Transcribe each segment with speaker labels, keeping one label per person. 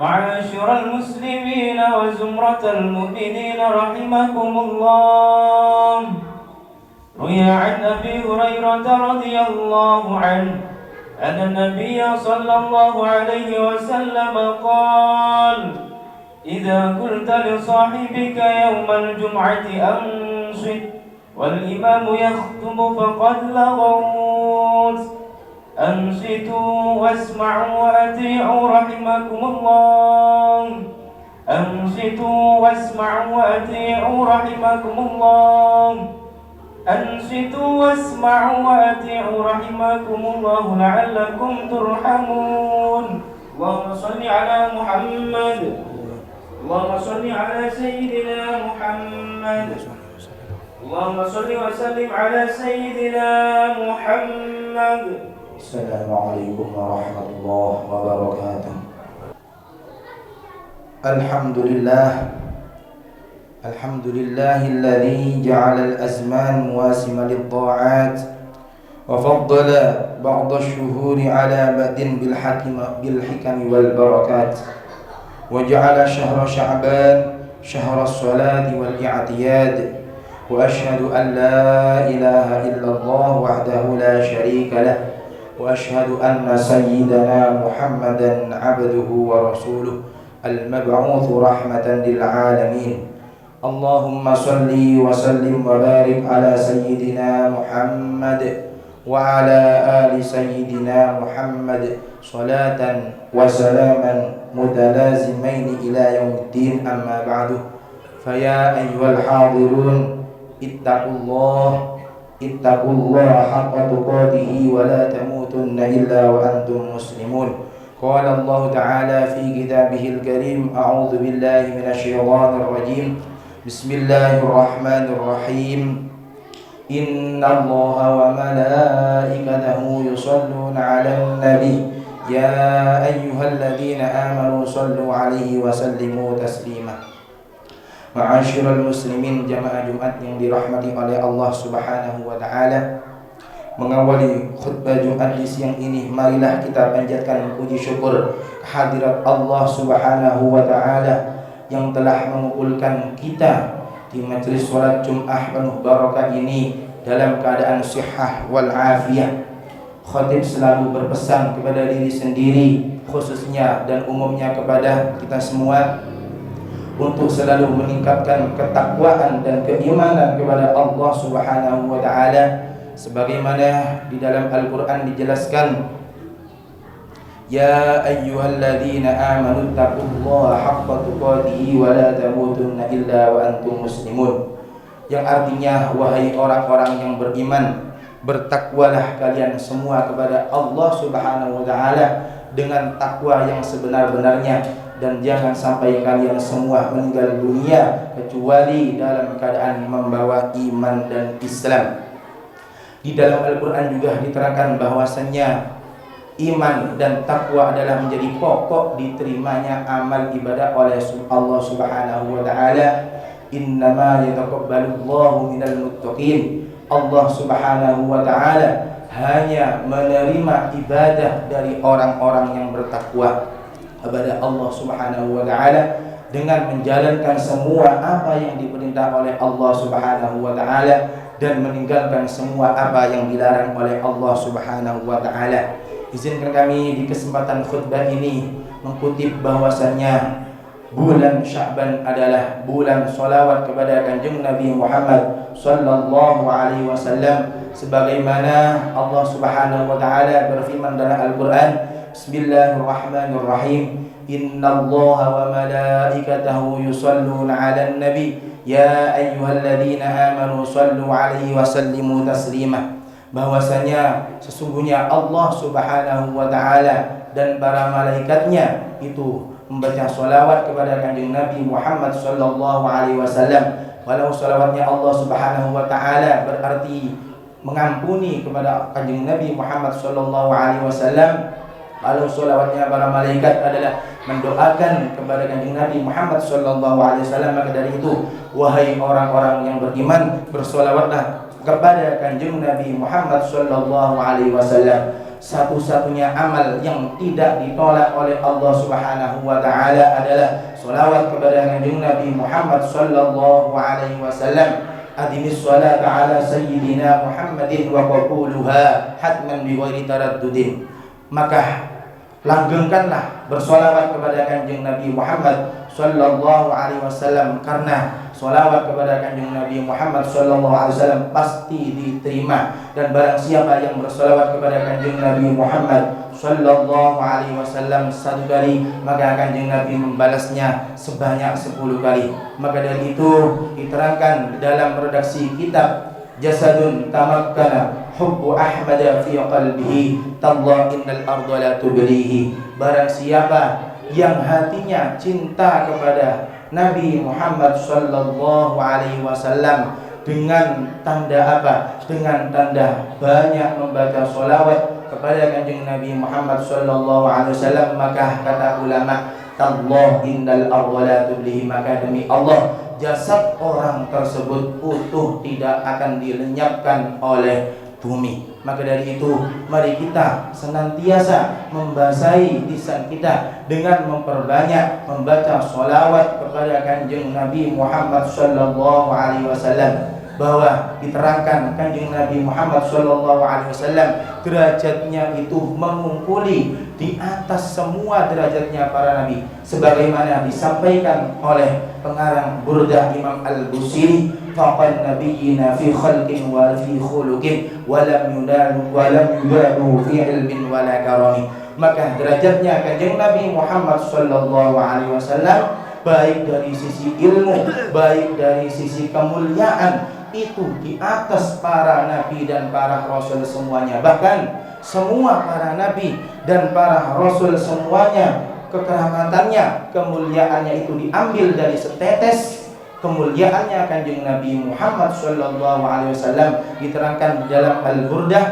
Speaker 1: معاشر المسلمين وزمرة المؤمنين رحمكم الله. روي عن أبي هريرة رضي الله عنه أن النبي صلى الله عليه وسلم قال: إذا قلت لصاحبك يوم الجمعة أنصت والإمام يخطب فقد لغوت. أنصتوا واسمعوا وأطيعوا رحمكم الله. أنصتوا واسمعوا وأطيعوا رحمكم الله. أنصتوا واسمعوا وأطيعوا رحمكم الله لعلكم ترحمون. اللهم صل على محمد. اللهم صل على سيدنا محمد. اللهم صل وسلم على سيدنا محمد.
Speaker 2: السلام عليكم ورحمة الله وبركاته. الحمد لله الذي جعل الأزمان مواسمة للطاعات وفضل بعض الشهور على بعض بالحكم والبركات وجعل شهر شعبان شهر الصلاة والاعتياد وأشهد أن لا إله إلا الله وحده لا شريك له وأشهد أن سيدنا محمدا عبده ورسوله المبعوث رحمة للعالمين. اللهم صل وسلم وبارك على سيدنا محمد وعلى آل سيدنا محمد صلاة وسلاما متلازمين إلى يوم الدين. أما بعد، فيا أيها الحاضرون اتقوا الله حق تقاته ولا تموتن إلا وأنتم مسلمون. قال الله تعالى في كتابه الكريم: أعوذ بالله من الشيطان الرجيم. بسم الله الرحمن الرحيم. إن الله وملائكته يصلون على النبي يا أيها الذين آمنوا صلوا عليه وسلموا تسليما. Ma'asyiral muslimin, jamaah Jumat yang dirahmati oleh Allah Subhanahu wa taala. Mengawali khutbah Jumat di siang ini, marilah kita panjatkan puji syukur kehadirat Allah Subhanahu wa taala yang telah mengumpulkan kita di majelis salat Jumat penuh barakah ini dalam keadaan sihah wal afiyah. Khatib selalu berpesan kepada diri sendiri khususnya dan umumnya kepada kita semua untuk selalu meningkatkan ketakwaan dan keimanan kepada Allah Subhanahu wa taala, sebagaimana di dalam Al-Qur'an dijelaskan, ya ayyuhalladzina amanu taqullaha haqqa tuqatih wa la tamutunna illa wa antum muslimun, yang artinya wahai orang-orang yang beriman, bertakwalah kalian semua kepada Allah Subhanahu wa taala dengan takwa yang sebenar-benarnya, dan jangan sampai kalian semua meninggal dunia kecuali dalam keadaan membawa iman dan Islam. Di dalam Al-Quran juga diterangkan bahwasannya iman dan takwa adalah menjadi pokok diterimanya amal ibadah oleh Allah Subhanahu wa taala. Innama yataqabbalullahu minal muttaqin. Allah Subhanahu wa taala hanya menerima ibadah dari orang-orang yang bertakwa kepada Allah Subhanahu wa taala dengan menjalankan semua apa yang diperintah oleh Allah Subhanahu wa taala dan meninggalkan semua apa yang dilarang oleh Allah Subhanahu wa taala. Izinkan kami di kesempatan khutbah ini mengutip bahwasannya bulan Sya'ban adalah bulan sholawat kepada Kanjeng Nabi Muhammad sallallahu alaihi wasallam, sebagaimana Allah Subhanahu wa taala berfirman dalam Al-Qur'an, Bismillahirrahmanirrahim. Innallaha wa malaikatahu yusalluna 'alan nabi ya ayyuhalladzina amanu sallu 'alaihi wa sallimu taslima. Bahwasanya sesungguhnya Allah Subhanahu wa taala dan para malaikatnya itu membaca sholawat kepada Kanjeng Nabi Muhammad sallallahu alaihi wasallam. Walau sholawatnya Allah Subhanahu wa taala berarti mengampuni kepada Kanjeng Nabi Muhammad sallallahu alaihi wasallam, lalu sholawatnya para malaikat adalah mendoakan kepada Kanjeng Nabi Muhammad sallallahu alaihi wasallam. Maka dari itu, wahai orang-orang yang beriman, bersholawatlah kepada Kanjeng Nabi Muhammad sallallahu alaihi wasallam. satu-satunya amal yang tidak ditolak oleh Allah Subhanahu wa taala adalah sholawat kepada Kanjeng Nabi Muhammad sallallahu alaihi wasallam. Adimis sholata ala sayyidina Muhammadin wa qaquluha hatman bi ghairi taraddudin. Maka langgengkanlah bersolawat kepada Kanjeng Nabi Muhammad sallallahu alaihi wasallam, karena solawat kepada Kanjeng Nabi Muhammad sallallahu alaihi wasallam pasti diterima, dan barang siapa yang bersolawat kepada Kanjeng Nabi Muhammad sallallahu alaihi wasallam satu kali, maka Kanjeng Nabi membalasnya sebanyak 10 kali. Maka dari itu diterangkan dalam redaksi kitab Jasadun tamakkana hubbu Ahmad fi qalbihi tallah innal arda la tublihi. Barang siapa yang hatinya cinta kepada Nabi Muhammad sallallahu alaihi wasallam dengan tanda apa? Dengan tanda banyak membaca sholawat kepada Kanjeng Nabi Muhammad sallallahu alaihi wasallam, maka kata ulama, tallah innal arda la tublihi, maka demi Allah jasad orang tersebut utuh tidak akan dilenyapkan oleh bumi. Maka dari itu mari kita senantiasa membasahi lisan kita dengan memperbanyak membaca sholawat kepada Kanjeng Nabi Muhammad sallallahu alaihi wasallam, bahwa diterangkan Kanjeng Nabi Muhammad sallallahu alaihi wasallam derajatnya itu mengumpuli di atas semua derajatnya para nabi, sebagaimana disampaikan oleh pengarang Burdah Imam Al-Busiri, faqan nabiyyina fi khalqin wa fi khuluqin wa lam yudalu fi ilmin wa la karami. Maka derajatnya Kanjeng Nabi Muhammad sallallahu alaihi wasallam baik dari sisi ilmu, baik dari sisi kemuliaan, itu di atas para nabi dan para rasul semuanya. Bahkan semua para nabi dan para rasul semuanya kekeramatannya, kemuliaannya itu diambil dari setetes kemuliaannya Kanjeng Nabi Muhammad sallallahu alaihi wasallam. Diterangkan dalam Al-Burdah,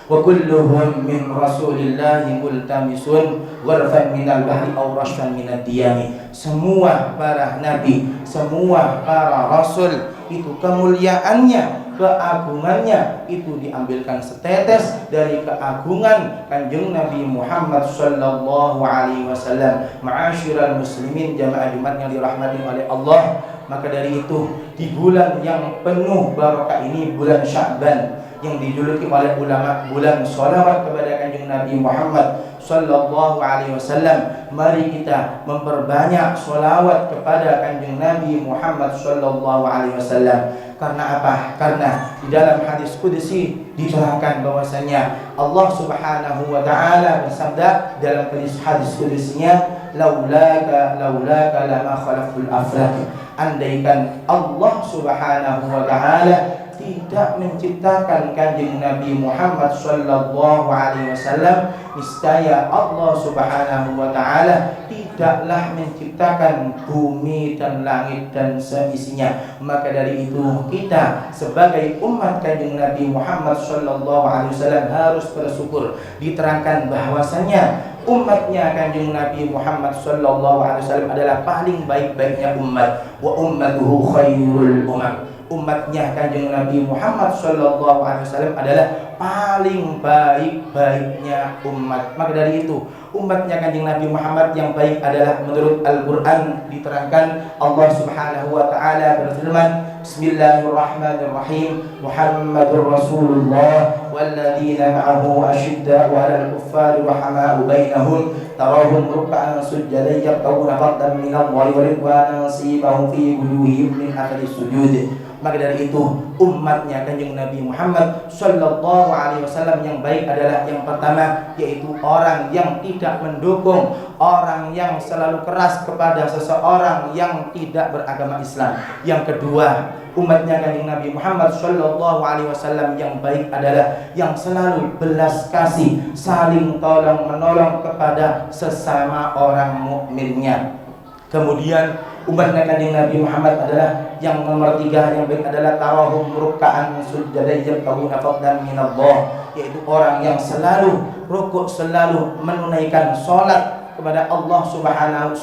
Speaker 2: wa kulluhum min rasulillahi multamisun gharfan minal bahri aw rashfan minad diyami. Semua para nabi, semua para rasul itu kemuliaannya, keagungannya itu diambilkan setetes dari keagungan Kanjeng Nabi Muhammad sallallahu alaihi wasallam. Ma'asyiral muslimin, jamaah Jumat yang dirahmati oleh Allah, maka dari itu di bulan yang penuh barokah ini, bulan Sya'ban, yang dijuluki oleh ulama bulan sholawat kepada Kanjeng Nabi Muhammad sallallahu alaihi wasallam, mari kita memperbanyak sholawat kepada Kanjeng Nabi Muhammad sallallahu alaihi wasallam. Karena apa? Karena di dalam hadis qudsi diterangkan bahwasanya Allah Subhanahu wa taala bersabda dalam hadis qudsinya, laulaka lama khalaqtul aflak. Andaikan Allah Subhanahu wa taala tidak menciptakan Kanjeng Nabi Muhammad sallallahu alaihi wasallam, niscaya Allah Subhanahu wa taala tidaklah menciptakan bumi dan langit dan seisinya. Maka dari itu kita sebagai umat Kanjeng Nabi Muhammad sallallahu alaihi wasallam harus bersyukur. Diterangkan bahwasanya umatnya Kanjeng Nabi Muhammad sallallahu alaihi wasallam adalah paling baik-baiknya umat, wa ummatuhu khairul umam. Umatnya Kanjeng Nabi Muhammad sallallahu alaihi wasallam adalah paling baik-baiknya umat. Maka dari itu umatnya Kanjeng Nabi Muhammad yang baik adalah menurut Al-Qur'an. Diterangkan Allah Subhanahu wa taala berfirman, Bismillahirrahmanirrahim, Muhammadur Rasulullah walladzina ma'ahu asyidda'u 'alal kuffari rahama'u bainahum tarahum ruk'an sujjadan yabtaguna fadlan minallahi wa ridwanan simahum fi wujuhihim min athari sujud. Maka dari itu umatnya Kanjeng Nabi Muhammad sallallahu alaihi wasallam yang baik adalah yang pertama, yaitu orang yang tidak mendukung, orang yang selalu keras kepada seseorang yang tidak beragama Islam. Yang kedua, umatnya Kanjeng Nabi Muhammad sallallahu alaihi wasallam yang baik adalah yang selalu belas kasih, saling tolong menolong kepada sesama orang mukminnya. Kemudian umatnya Kanjeng Nabi Muhammad adalah yang nomor tiga yang baik adalah tarahum ruk'an sujjadan yabtaguna fadlan minallah, yaitu orang yang selalu rukuk, selalu menunaikan salat kepada Allah Subhanahu.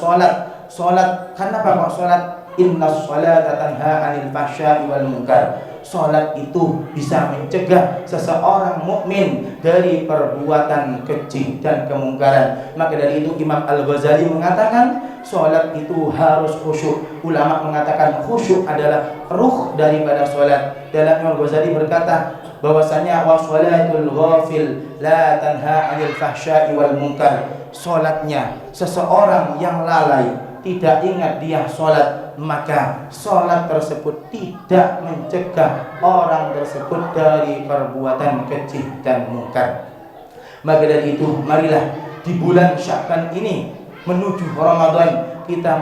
Speaker 2: Salat kenapa kok salat? Innas salata tanha 'anil fahsya'i wal munkar. Salat itu bisa mencegah seseorang mukmin dari perbuatan keji dan kemungkaran. Maka dari itu Imam Al-Ghazali mengatakan salat itu harus khusyuk. Ulama mengatakan khusyuk adalah ruh daripada salat. Dalam Imam Al-Ghazali berkata bahwasanya wasolatul ghafil la tanha 'anil fahsya'i wal munkar. Salatnya seseorang yang lalai, tidak ingat dia salat, maka salat tersebut tidak mencegah orang tersebut dari perbuatan keji dan munkar. Maka dari itu marilah di bulan Sya'ban ini menuju Ramadan kita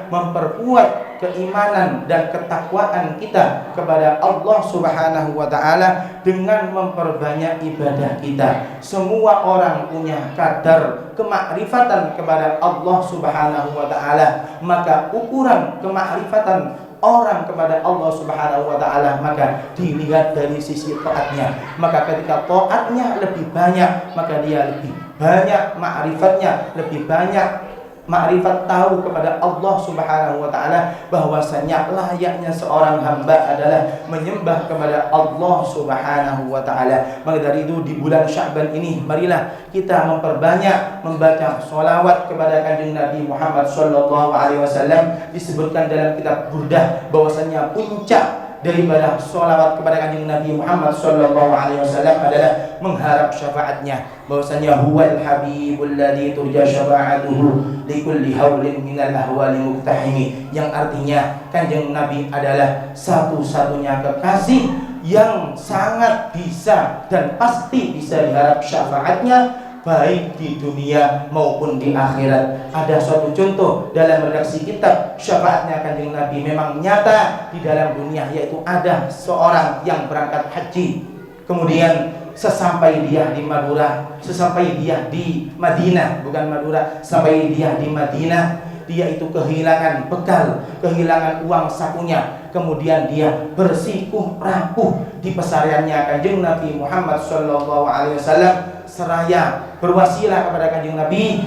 Speaker 2: memperkuat keimanan dan ketakwaan kita kepada Allah Subhanahu wa taala dengan memperbanyak ibadah kita. Semua orang punya kadar kemakrifatan kepada Allah Subhanahu wa taala, maka ukuran kemakrifatan orang kepada Allah Subhanahu wa taala maka dilihat dari sisi taatnya. Maka ketika taatnya lebih banyak, maka dia lebih banyak ma'rifatnya, lebih banyak ma'rifat tahu kepada Allah Subhanahu wa taala bahwasanya layaknya seorang hamba adalah menyembah kepada Allah Subhanahu wa taala. Maka dari itu di bulan Sya'ban ini marilah kita memperbanyak membaca sholawat kepada Kanjeng Nabi Muhammad sallallahu alaihi wasallam. Disebutkan dalam kitab Burdah bahwasanya puncak daripada sholawat kepada Kanjeng Nabi Muhammad sallallahu alaihi wasallam adalah mengharap syafaatnya, bahwasanya huwal habibul ladzi turja syafa'atuhu likulli haulin minal ahwali muktahimi, yang artinya Kanjeng Nabi adalah satu-satunya kekasih yang sangat bisa dan pasti bisa diharap syafaatnya baik di dunia maupun di akhirat. Ada suatu contoh dalam redaksi kitab syafaatnya Kanjeng Nabi memang nyata di dalam dunia, yaitu ada seorang yang berangkat haji, kemudian sesampai dia di Madura, sesampai dia di Madinah, bukan Madura, sampai dia di Madinah, dia itu kehilangan bekal, kehilangan uang sakunya, kemudian dia bersikuh rapuh di pesariannya Kanjeng Nabi Muhammad sallallahu alaihi wasallam, seraya berwasilah kepada Kanjeng Nabi,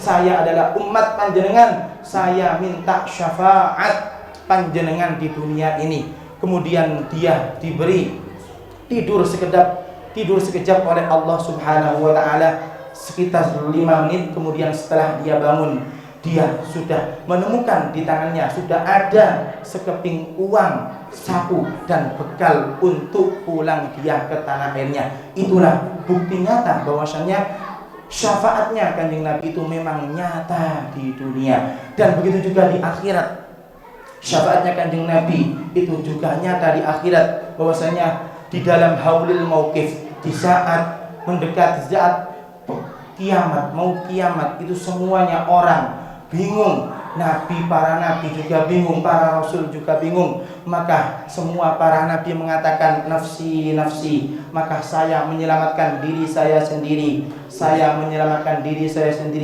Speaker 2: saya adalah umat panjenengan, saya minta syafaat panjenengan di dunia ini. Kemudian dia diberi tidur sekejap oleh Allah Subhanahu wa taala sekitar 5 menit. Kemudian setelah dia bangun, dia sudah menemukan di tangannya sudah ada sekeping uang saku dan bekal untuk pulang dia ke tanah airnya. Itulah bukti nyata bahwasanya syafaatnya Kanjeng Nabi itu memang nyata di dunia, dan begitu juga di akhirat. Syafaatnya Kanjeng Nabi itu juga nyata di akhirat, bahwasanya di dalam haulil mauqif, di saat mendekat saat kiamat, mau kiamat itu semuanya orang bingung. Para nabi juga bingung, para rasul juga bingung. Maka semua para nabi mengatakan nafsi, nafsi. Maka saya menyelamatkan diri saya sendiri,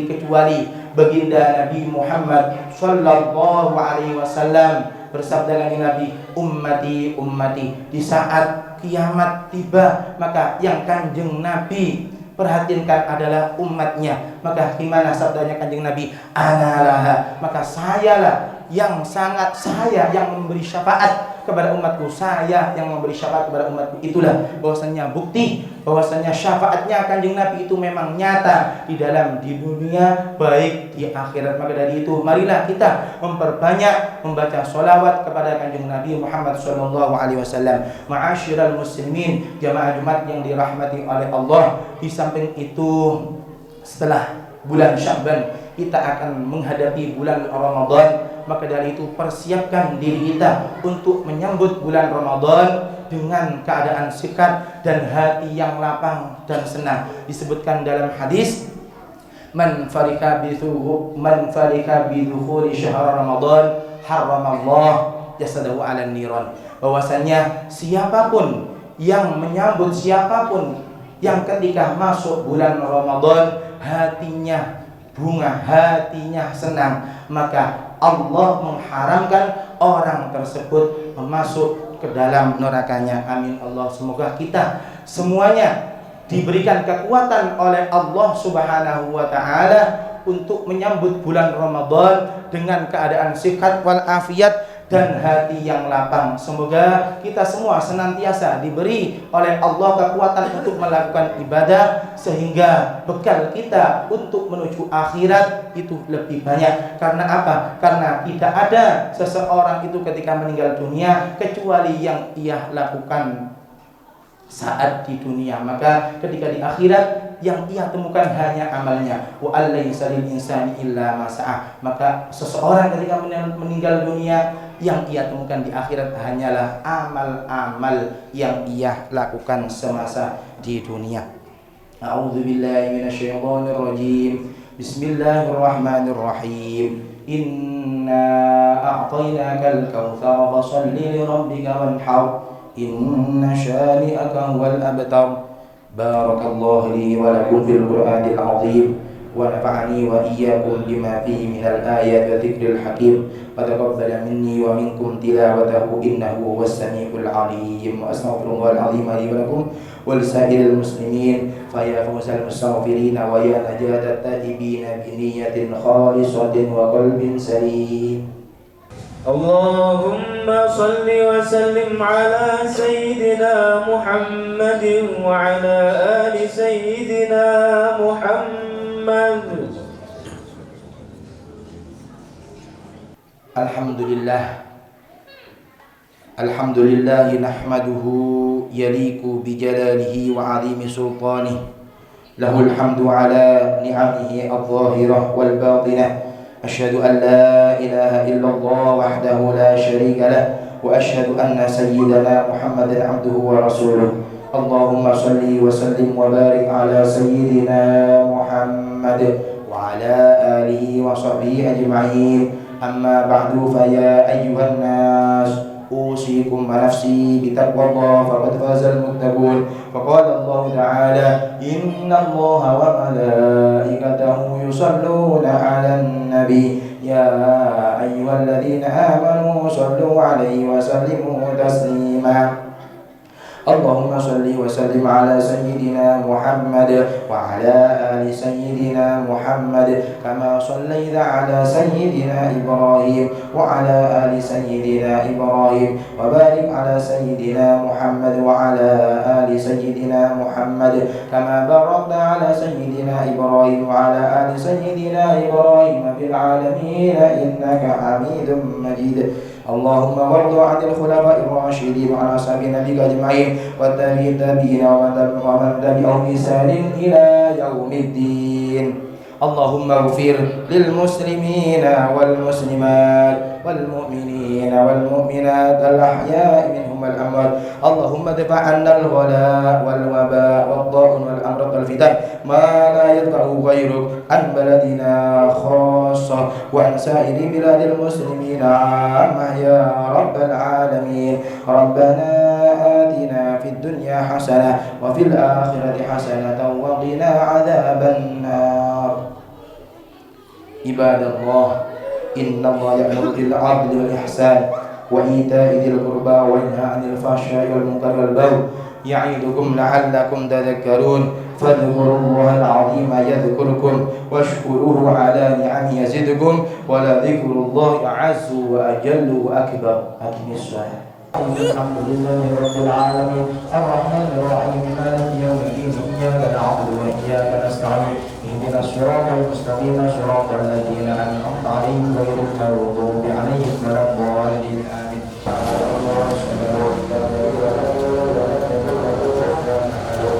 Speaker 2: kecuali baginda Nabi Muhammad sallallahu alaihi wasallam. Bersabda Nabi, ummati, ummati. Di saat kiamat tiba, maka yang Kanjeng Nabi perhatikan adalah umatnya. Maka gimana sabdanya Kanjeng Nabi, analaha, maka sayalah yang sangat, saya yang memberi syafaat kepada umatku, saya yang memberi syafaat kepada umatku. Itulah bahwasanya bukti bahwasanya syafaatnya Kanjeng Nabi itu memang nyata di dalam di dunia baik di akhirat. Maka dari itu marilah kita memperbanyak membaca sholawat kepada Kanjeng Nabi Muhammad sallallahu alaihi wasallam. Ma'asyiral muslimin, jamaah Jumat yang dirahmati oleh Allah, di samping itu setelah bulan Sya'ban kita akan menghadapi bulan Ramadan. Maka dari itu persiapkan diri kita untuk menyambut bulan Ramadan dengan keadaan sikap dan hati yang lapang dan senang. Disebutkan dalam hadis, man farika bidukhuli syahr Ramadan haramallah jasadahu 'alan niran. Bahwasanya siapapun yang menyambut, siapapun yang ketika masuk bulan Ramadan hatinya bunga, hatinya senang, maka Allah mengharamkan orang tersebut masuk ke dalam nerakanya. Amin Allah. Semoga kita semuanya diberikan kekuatan oleh Allah Subhanahu wa taala untuk menyambut bulan Ramadan dengan keadaan sehat wal afiat dan hati yang lapang. Semoga kita semua senantiasa diberi oleh Allah kekuatan untuk melakukan ibadah, sehingga bekal kita untuk menuju akhirat itu lebih banyak. Karena apa? Karena tidak ada seseorang itu ketika meninggal dunia kecuali yang ia lakukan saat di dunia. Maka ketika di akhirat yang ia temukan hanya amalnya. Wa alaysa lil insani illa ma sa'a. Maka seseorang ketika meninggal dunia yang ia temukan di akhirat hanyalah amal-amal yang ia lakukan semasa di dunia. A'udzubillahi minasyaitonir rajim. Bismillahirrahmanirrahim. Inna a'tainakal kautsar fashalli li rabbika wanhar. Inna syani'aka huwal abtar. Barakallahu li wa lakum fil Qur'anil azim wa nafa'ani wa iyyakum bima fihi minal ayati wa dzikril hakim wa taqabbala minni wa minkum tilawatahu innahu huwas samiul alim. Wa astaghfirullahal azim li wa lakum wa lisa'iril muslimin fa ya fawzal mustaghfirin wa ya najatat taibin bi niyyatin khalisatin wa qalbin salim.
Speaker 1: اللهم صل وسلم على سيدنا محمد وعلى آل سيدنا محمد.
Speaker 2: Alhamdulillah nahmaduhu yaliku bijalalihi wa azimi sultanihi. Lahul hamdu ala ni'amihi adh-dhahirah wal batinah. أشهد أن لا إله إلا الله وحده لا شريك له وأشهد أن سيدنا محمدا عبده ورسوله. اللهم صل وسلم وبارك على سيدنا محمد وعلى آله وصحبه أجمعين. أما بعد فيا أيها الناس أوصيكم ونفسي بتقوى الله فقد فاز المتقون. فقال الله تعالى إن الله وملائكته يصلون على النبي يا أيها الذين آمنوا صلوا عليه وسلموا تسليما. اللهم صل وسلم على سيدنا محمد وعلى آل سيدنا محمد كما صليت على سيدنا إبراهيم وعلى آل سيدنا إبراهيم وبارك على سيدنا محمد وعلى آل سيدنا محمد كما باركت على سيدنا إبراهيم وعلى آل سيدنا إبراهيم في العالمين إنك حميد مجيد. اللهم وارض عن الخلفاء الراشدين وعن أصحاب نبيك أجمعين والتابعين ومن تبعهم بإحسان إلى يوم الدين. اللهم اغفر للمسلمين والمسلمات والمؤمنين والمؤمنات الأحياء منهم والأموات. اللهم ادفع عنا الغلاء والوباء والضاء والأمراض والفتن ما لا يدفعه غيرك عن بلدنا خاصة وعن سائر بلاد المسلمين عامة يا رب العالمين. ربنا آتنا في الدنيا حسنة وفي الآخرة حسنة وقنا عذاب النار. عباد الله إن الله يأمر بالعدل والإحسان وإيتاء ذي القربى وينهى عن الفحشاء والمنكر والبغي يعظكم لعلكم تذكرون. فاذكروا الله العظيم يذكركم واشكروه على نعمه يزدكم ولذكر الله أعز وأجل وأكبر. أقم الصلاة. الحمد لله رب العالمين الرحمن الرحيم مالك يوم الدين إياك نعبد وإياك نستعين اهدنا الصراط المستقيم صراط الذين أنعمت عليهم غير المغضوب